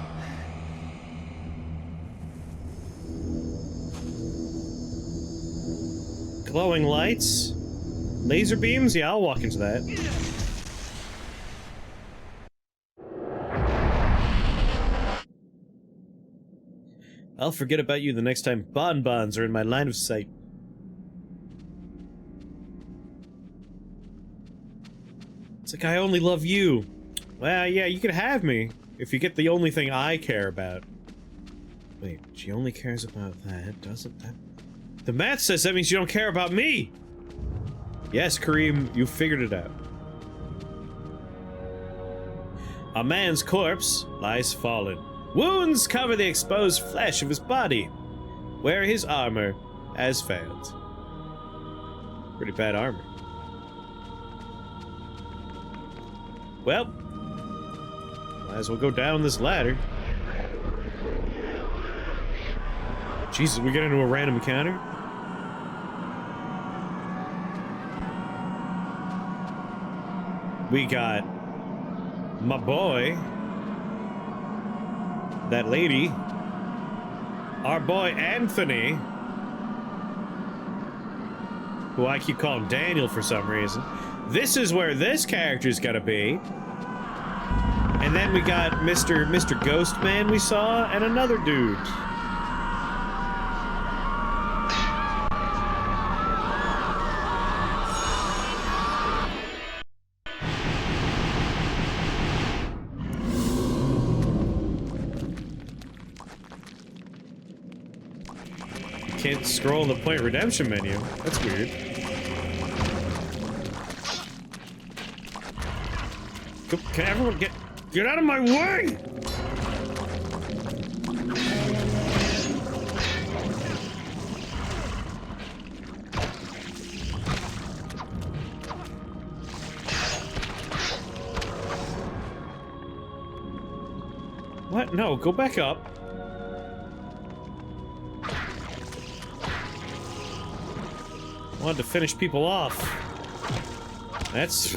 Glowing lights? Laser beams? Yeah, I'll walk into that. I'll forget about you the next time bonbons are in my line of sight. It's like, I only love you. Well, yeah, you could have me if you get the only thing I care about. Wait, she only cares about that, doesn't that? The math says that means you don't care about me! Yes, Kareem, you figured it out. A man's corpse lies fallen. Wounds cover the exposed flesh of his body, where his armor has failed. Pretty bad armor. Well, might as well go down this ladder. Jesus, we get into a random encounter? We got my boy, that lady, our boy Anthony, who I keep calling Daniel for some reason. This is where this character's gotta be. And then we got Mr. Ghostman we saw, and another dude. Can't scroll in the Point Redemption menu. That's weird. Can everyone get out of my way? What? No, go back up. Wanted to finish people off. That's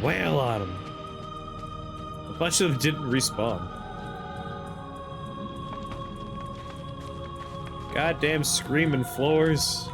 well on them. A bunch of them didn't respawn. Goddamn screaming floors.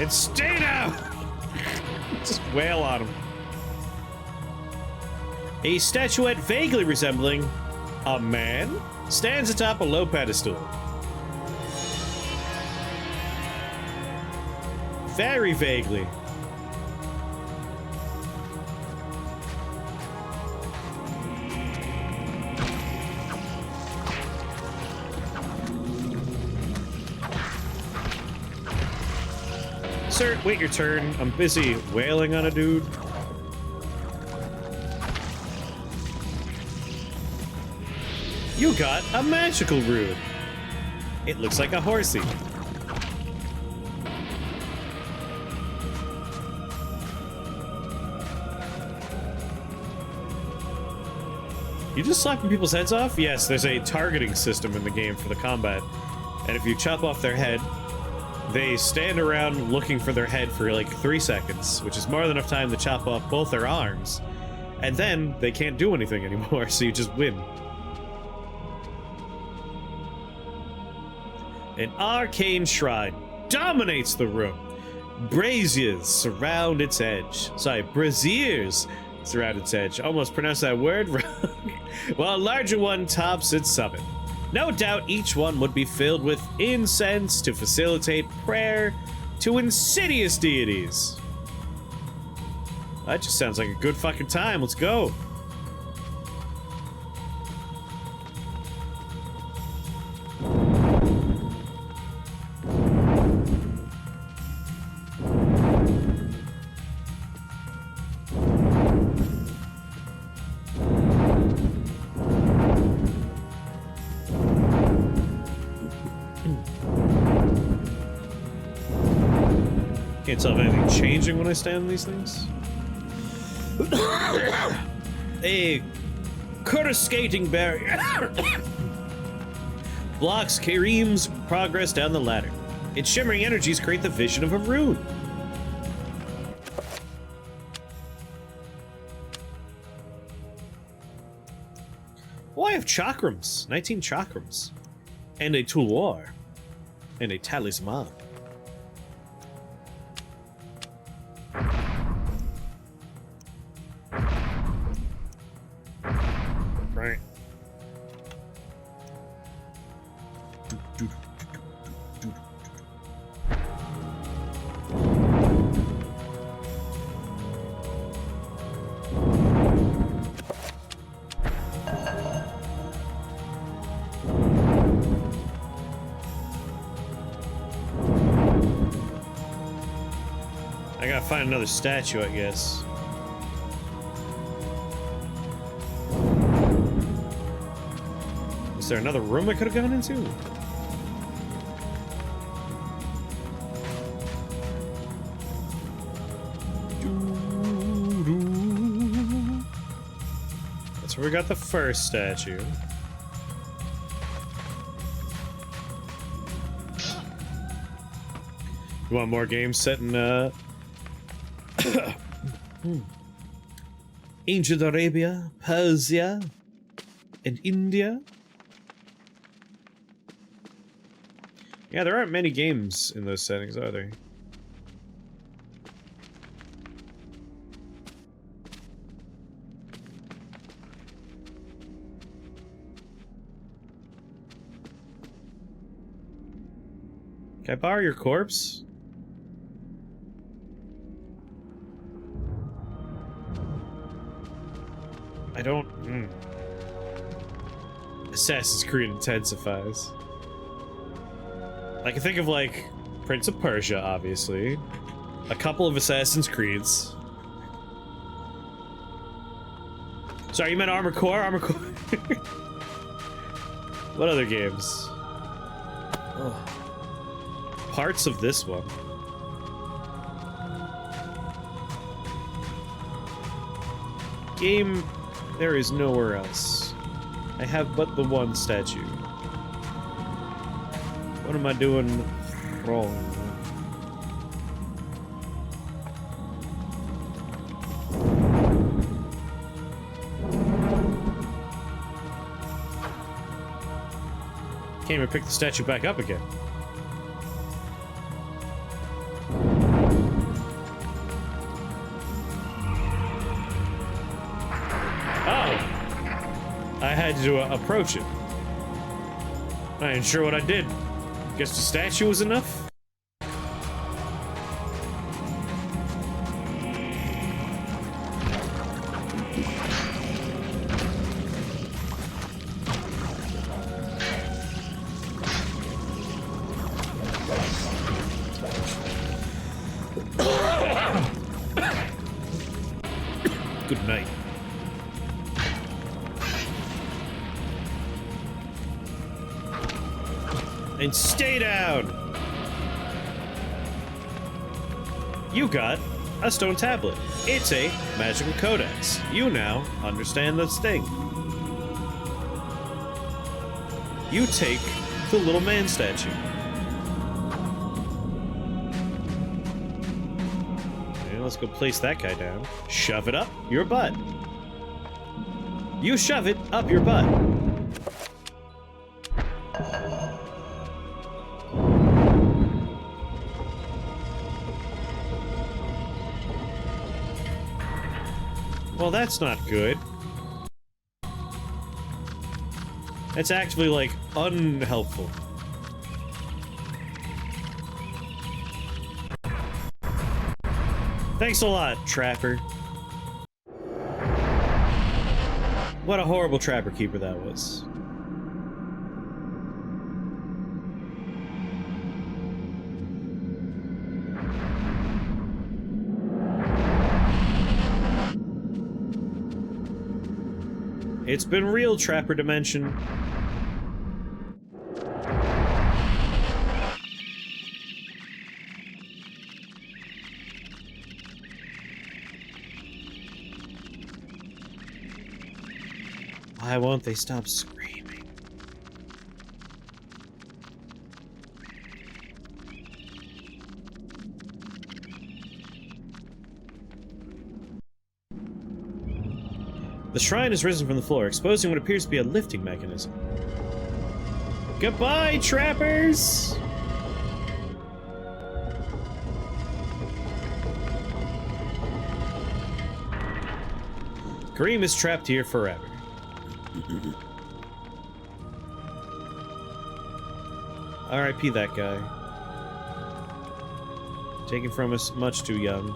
And stay down! Just wail on him. A statuette vaguely resembling a man stands atop a low pedestal. Very vaguely. Sir, wait your turn. I'm busy wailing on a dude. You got a magical rune. It looks like a horsey. You just slapping people's heads off? Yes, there's a targeting system in the game for the combat. And if you chop off their head, they stand around looking for their head for like 3 seconds, which is more than enough time to chop off both their arms. And then they can't do anything anymore, so you just win. An arcane shrine dominates the room. Braziers surround its edge. Sorry, braziers surround its edge. Almost pronounced that word wrong. While a larger one tops its summit. No doubt each one would be filled with incense to facilitate prayer to insidious deities. That just sounds like a good fucking time. Let's go. Can't tell if anything changing when I stand on these things. A coruscating barrier blocks Kareem's progress down the ladder. Its shimmering energies create the vision of a rune. Oh, I have chakrams. 19 chakrams. And a touloir. And a talisman. Right. I gotta find another statue, I guess. Is there another room I could have gone into? That's where we got the first statue. You want more games set in, Ancient Arabia, Persia, and India? Yeah, there aren't many games in those settings, are there? Can I borrow your corpse? I don't... Assassin's Creed intensifies. I can think of, like, Prince of Persia, obviously. A couple of Assassin's Creeds. Sorry, you meant Armored Core? Armored Core? What other games? Oh. Parts of this one. Game... There is nowhere else. I have but the one statue. What am I doing wrong? Can't even pick the statue back up again. had to approach it. I ain't sure what I did. Guess the statue was enough? Good night. And stay down! You got a stone tablet. It's a magical codex. You now understand the sting. You take the little man statue. Let's go place that guy down. Shove it up your butt. You shove it up your butt. Well, that's not good. That's actually, like, unhelpful. Thanks a lot, Trapper. What a horrible Trapper Keeper that was. It's been real, Trapper Dimension. Why won't they stop screaming? The shrine has risen from the floor, exposing what appears to be a lifting mechanism. Goodbye, trappers! Kareem is trapped here forever. R.I.P. that guy. Taken from us much too young.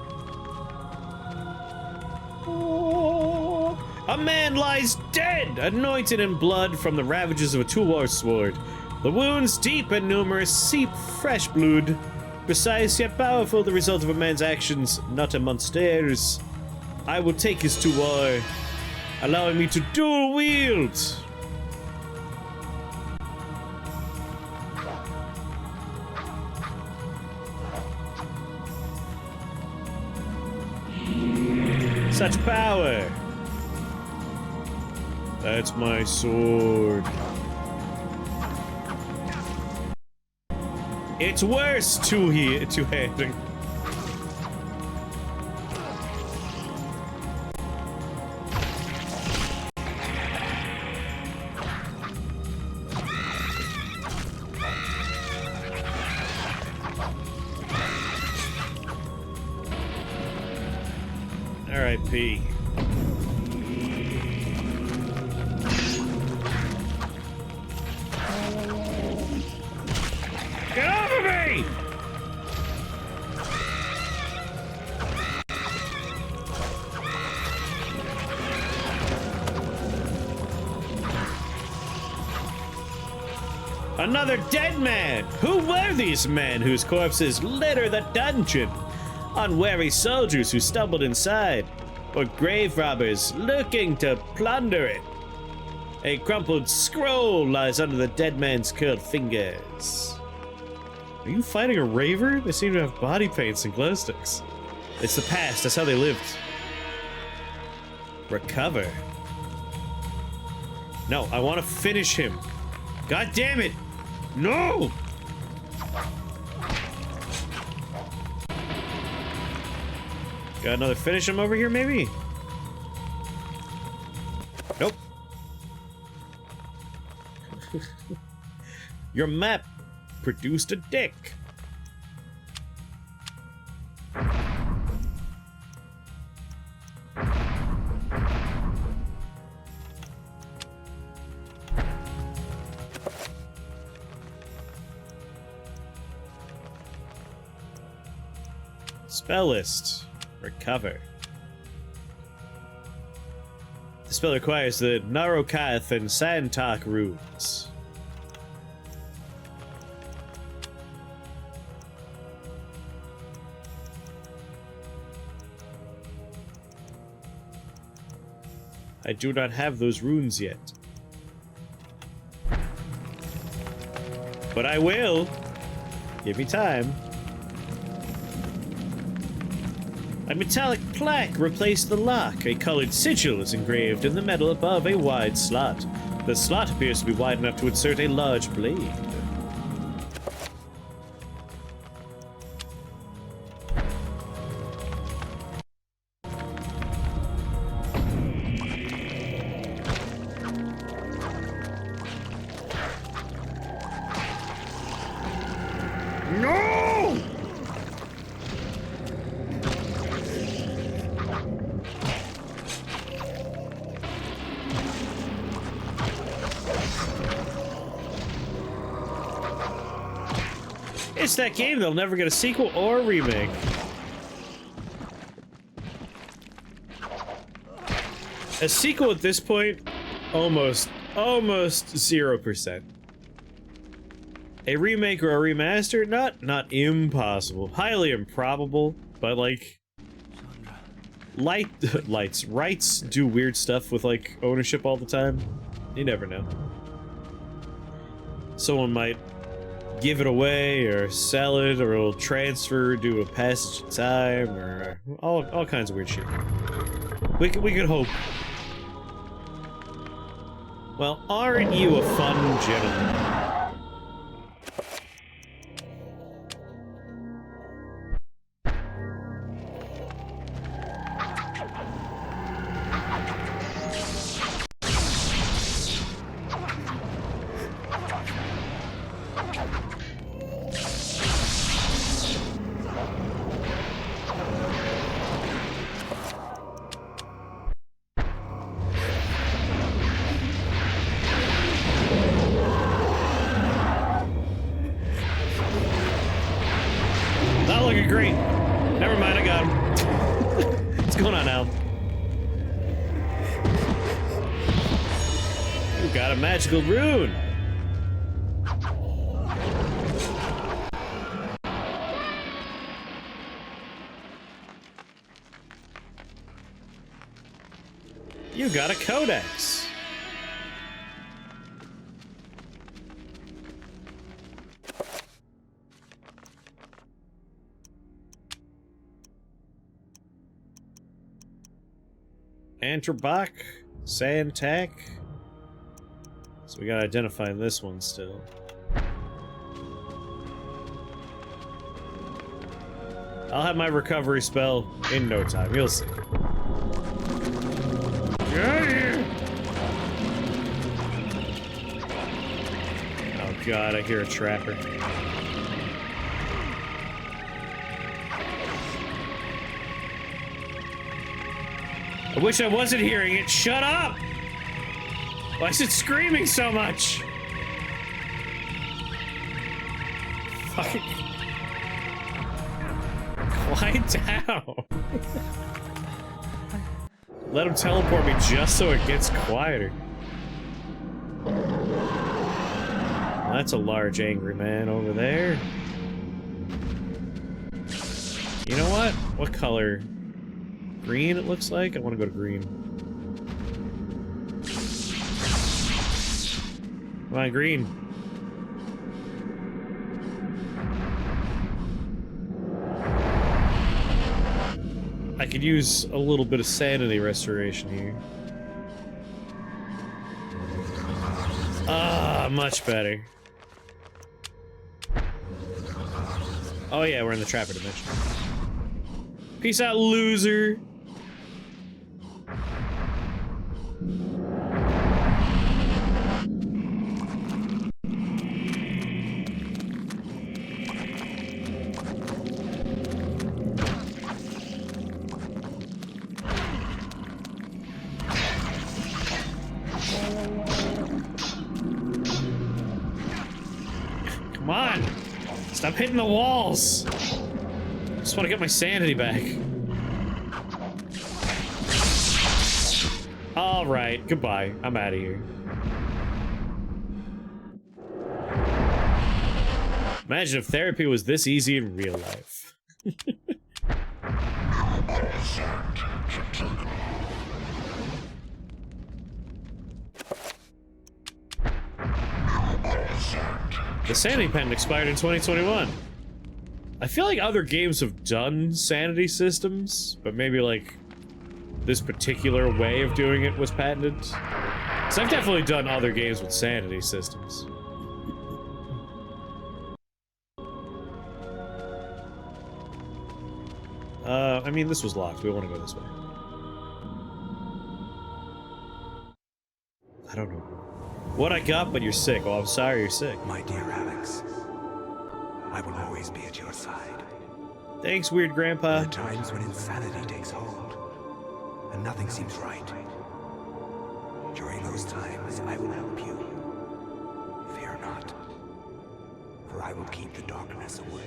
Oh, a man lies dead, anointed in blood from the ravages of a two-war sword. The wounds, deep and numerous, seep fresh blood. Precise yet powerful, the result of a man's actions, not a monster's. I will take his to war, allowing me to dual wield. Such power. That's my sword. It's worse two-handing. R.I.P. Get off of me! Another dead man! Who were these men whose corpses litter the dungeon? Unwary soldiers who stumbled inside, or grave robbers looking to plunder it. A crumpled scroll lies under the dead man's curled fingers. Are you fighting a raver? They seem to have body paints and glow sticks. It's the past, that's how they lived. Recover. No, I want to finish him. God damn it! No! Got another finish him over here, maybe? Nope. Your map produced a dick. Spell list. Recover. The spell requires the Narokath and Santak runes. I do not have those runes yet. But I will. Give me time. A metallic plaque replaced the lock. A colored sigil is engraved in the metal above a wide slot. The slot appears to be wide enough to insert a large blade. No! It's that game they'll never get a sequel or a remake. A sequel at this point, almost 0%. A remake or a remaster, not impossible, highly improbable, but like, rights do weird stuff with like ownership all the time. You never know. Someone might give it away or sell it, or it'll transfer due to a passage of time, or all kinds of weird shit. We could hope. Well, aren't you a fun gentleman? Not looking great. Never mind, I got him. What's going on now? You got a magical rune. You got a codex. Antrobach, Santak. So we gotta identify this one still. I'll have my recovery spell in no time. You'll see. Get out of here! Oh god, I hear a trapper. I wish I wasn't hearing it. Shut up! Why is it screaming so much? Fucking... Quiet down. Let him teleport me just so it gets quieter. Well, that's a large angry man over there. You know what? What color? Green, it looks like? I want to go to green. Come on, green. I could use a little bit of sanity restoration here. Ah, much better. Oh yeah, we're in the Trapper dimension. Peace out, loser. Come on! Stop hitting the walls! Just want to get my sanity back. All right, goodbye. I'm out of here. Imagine if therapy was this easy in real life. The sanity pen expired in 2021. I feel like other games have done sanity systems, but maybe like this particular way of doing it was patented. So I've definitely done other games with sanity systems. I mean, this was locked. We want to go this way. I don't know what I got, but you're sick. Oh, I'm sorry you're sick. My dear Alex, I will always be at your side. Thanks, weird grandpa. There are times when insanity takes hold, and nothing seems right. During those times, I will help you. Fear not, for I will keep the darkness away.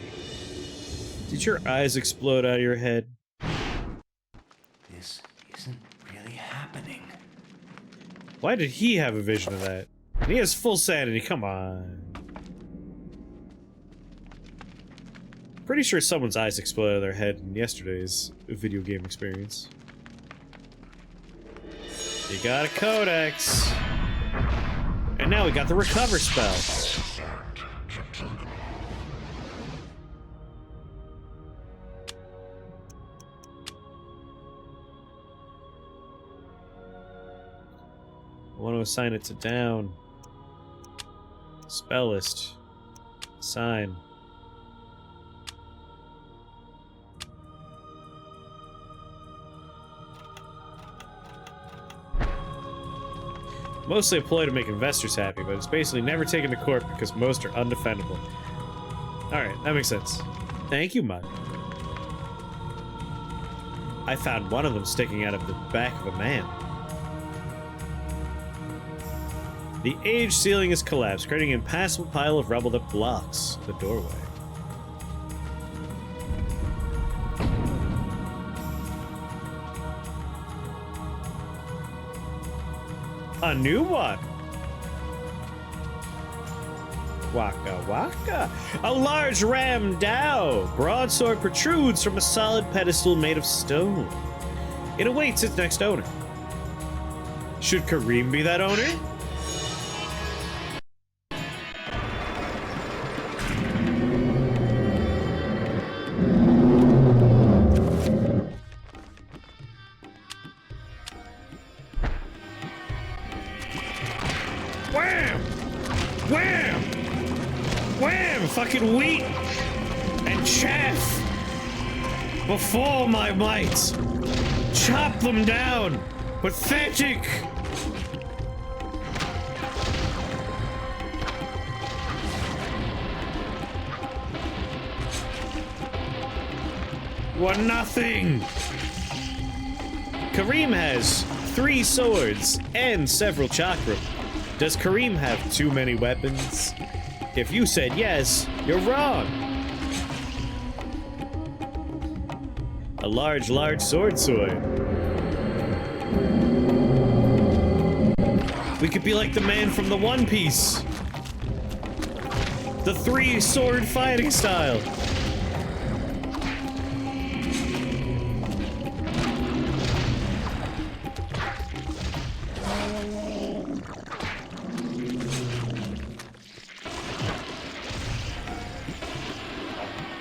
Did your eyes explode out of your head? This isn't really happening. Why did he have a vision of that? He has full sanity, come on. Pretty sure someone's eyes exploded out of their head in yesterday's video game experience. You got a codex. And now we got the recover spell. I want to assign it to down. Spell list. Sign. Mostly a ploy to make investors happy, but it's basically never taken to court because most are undefendable. Alright, that makes sense. Thank you, Mug. I found one of them sticking out of the back of a man. The age ceiling has collapsed, creating an impassable pile of rubble that blocks the doorway. A new one! Waka waka! A large ram dao! Broadsword protrudes from a solid pedestal made of stone. It awaits its next owner. Should Kareem be that owner? Fucking wheat and chaff before my might. Chop them down. Pathetic. What nothing. Kareem has 3 swords and several chakra. Does Kareem have too many weapons? If you said yes, you're wrong. A large sword. We could be like the man from the One Piece. The 3-sword fighting style.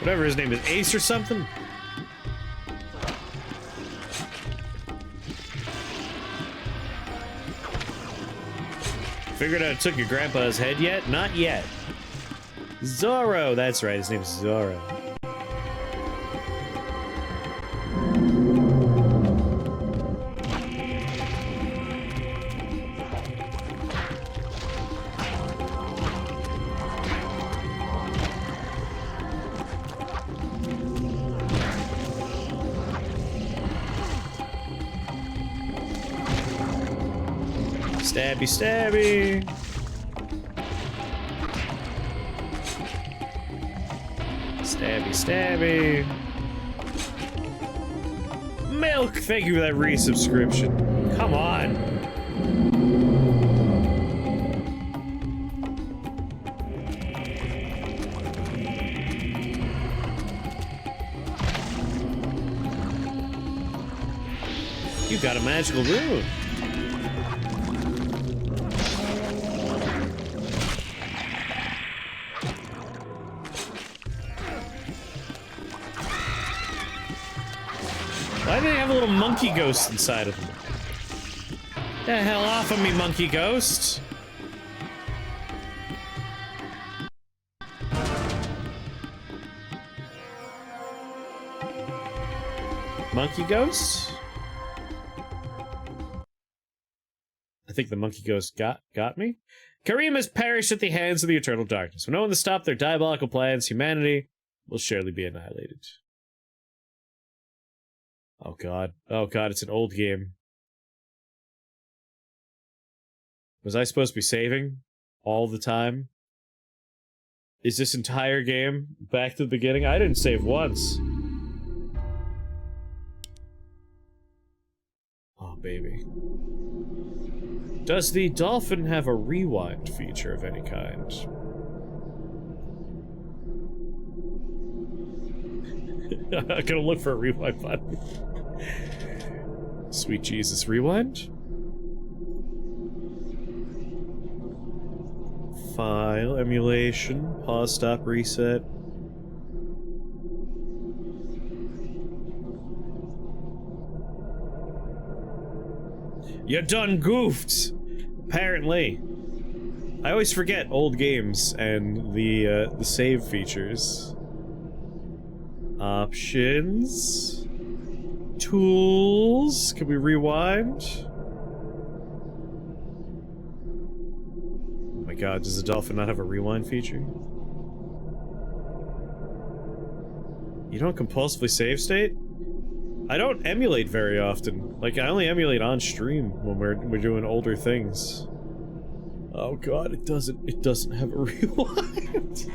Whatever his name is, Ace or something? Figured out it took your grandpa's head yet? Not yet. Zorro, that's right, his name is Zorro. Stabby, stabby. Stabby, stabby. milk! Thank you for that resubscription. Come on. You got a magical rune. Why do they have a little monkey ghost inside of them? The hell off of me, monkey ghost! Monkey ghost? I think the monkey ghost got me. Karim has perished at the hands of the eternal darkness. With no one to stop their diabolical plans, humanity will surely be annihilated. Oh god. Oh god, it's an old game. Was I supposed to be saving all the time? Is this entire game back to the beginning? I didn't save once. Oh, baby. Does the dolphin have a rewind feature of any kind? I'm gonna look for a rewind button. Sweet Jesus, rewind? File, emulation, pause, stop, reset. You done goofed! Apparently. I always forget old games and the save features. Options. Tools. Can we rewind? Oh my god, does the dolphin not have a rewind feature? You don't compulsively save state? I don't emulate very often. Like, I only emulate on stream when we're doing older things. Oh god, it doesn't have a rewind.